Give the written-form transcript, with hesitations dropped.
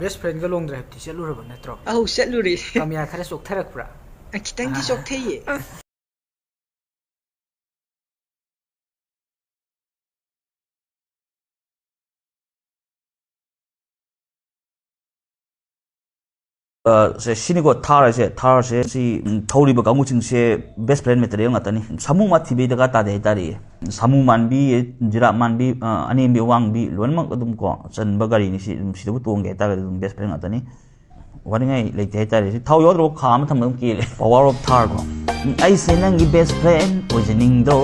Best friend ga long drive ti cheluraba natro au cheluri kamya khara soktherak pra kitang di soktheye se sinigo thar se si thori ba kamu ching se best friend metre nga tani samu ma thibe daga ta de tari samu man bi jira man bi ani bi wang bi lon mak adum ko chan ba gari ni si si bu tong ge ta ga best friend nga tani wani ngai le te tari si thau yo ro kham tham dum ki power of thar ko ai se nang gi best friend poisoning do